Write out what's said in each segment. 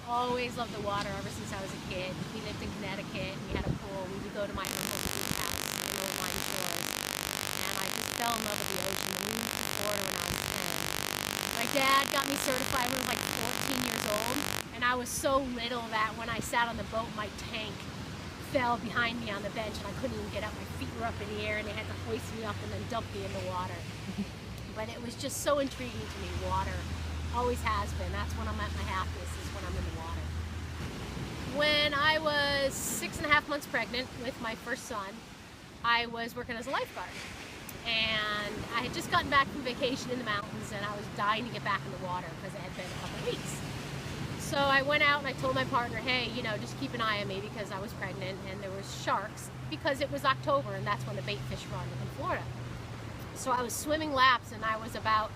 always loved the water ever since I was a kid. We lived in Connecticut and we had a pool. We would go to my uncle's beach house in Old Lyme Shores. And I just fell in love with the ocean. And we moved to Florida when I was 10. My dad got me certified when I was like 14 years old. And I was so little that when I sat on the boat, my tank fell behind me on the bench and I couldn't even get up. My feet were up in the air and they had to hoist me up and then dump me in the water. But it was just so intriguing to me, water. Always has been. That's when I'm at my happiest, is when I'm in the water. When I was 6.5 months pregnant with my first son, I was working as a lifeguard. And I had just gotten back from vacation in the mountains and I was dying to get back in the water because it had been a couple weeks. So I went out and I told my partner, hey, you know, just keep an eye on me because I was pregnant and there was sharks because it was October and that's when the bait fish run in Florida. So I was swimming laps and I was about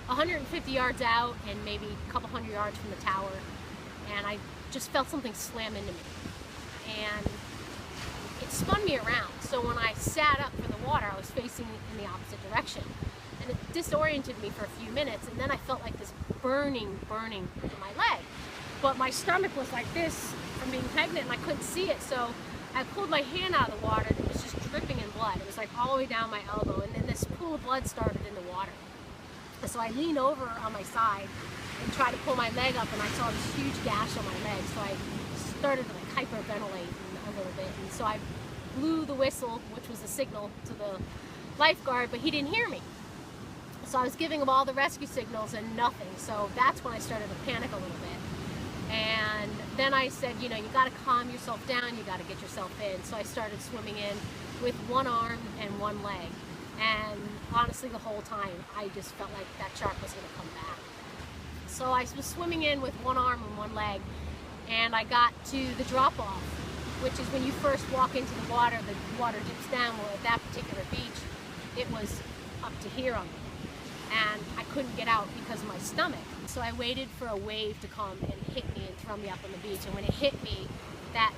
150 yards out and maybe a couple hundred yards from the tower, and I just felt something slam into me and it spun me around. So when I sat up for the water, I was facing in the opposite direction and it disoriented me for a few minutes, and then I felt like this burning in my leg, but my stomach was like this from being pregnant and I couldn't see it. So I pulled my hand out of the water and it was just dripping in blood. It was like all the way down my elbow, and then this pool of blood started in the water. So I leaned over on my side and tried to pull my leg up, and I saw this huge gash on my leg. So I started to like hyperventilate a little bit, and so I blew the whistle, which was a signal to the lifeguard, but he didn't hear me. So I was giving him all the rescue signals and nothing. So that's when I started to panic a little bit. And then I said, you know, you got to calm yourself down, you got to get yourself in. So I started swimming in with one arm and one leg. And honestly, the whole time, I just felt like that shark was going to come back. So I was swimming in with one arm and one leg, and I got to the drop-off, which is when you first walk into the water dips down. Well, at that particular beach, it was up to here on me. And I couldn't get out because of my stomach. So I waited for a wave to come and hit me and throw me up on the beach. And when it hit me, that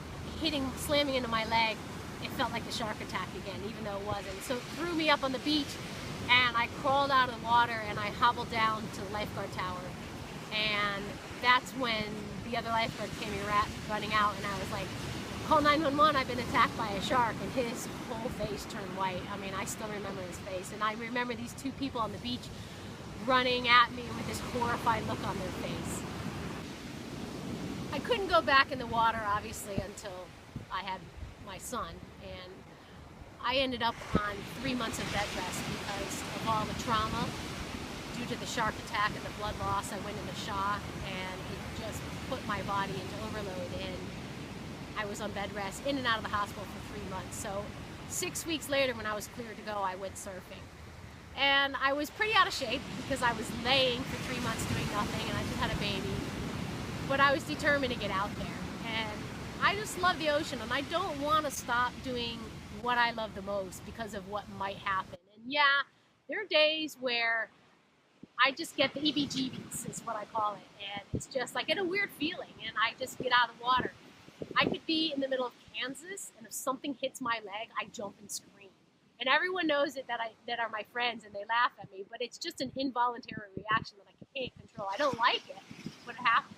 slamming into my leg, it felt like a shark attack again, even though it wasn't. So it threw me up on the beach, and I crawled out of the water and I hobbled down to the lifeguard tower. And that's when the other lifeguard came running out, and I was like, call 911, I've been attacked by a shark. And his whole face turned white. I mean, I still remember his face. And I remember these two people on the beach running at me with this horrified look on their face. I couldn't go back in the water, obviously, until I had my son, and I ended up on 3 months of bed rest because of all the trauma due to the shark attack and the blood loss. I went into shock and it just put my body into overload, and I was on bed rest, in and out of the hospital for 3 months. So 6 weeks later, when I was cleared to go, I went surfing. And I was pretty out of shape because I was laying for 3 months doing nothing, and I just had a baby. But I was determined to get out there. And I just love the ocean, and I don't want to stop doing what I love the most because of what might happen. And yeah, there are days where I just get the EBGBs, is what I call it. And it's just, I get a weird feeling, and I just get out of the water. I could be in the middle of Kansas, and if something hits my leg, I jump and scream. And everyone knows it that are my friends, and they laugh at me, but it's just an involuntary reaction that I can't control. I don't like it, but it happens.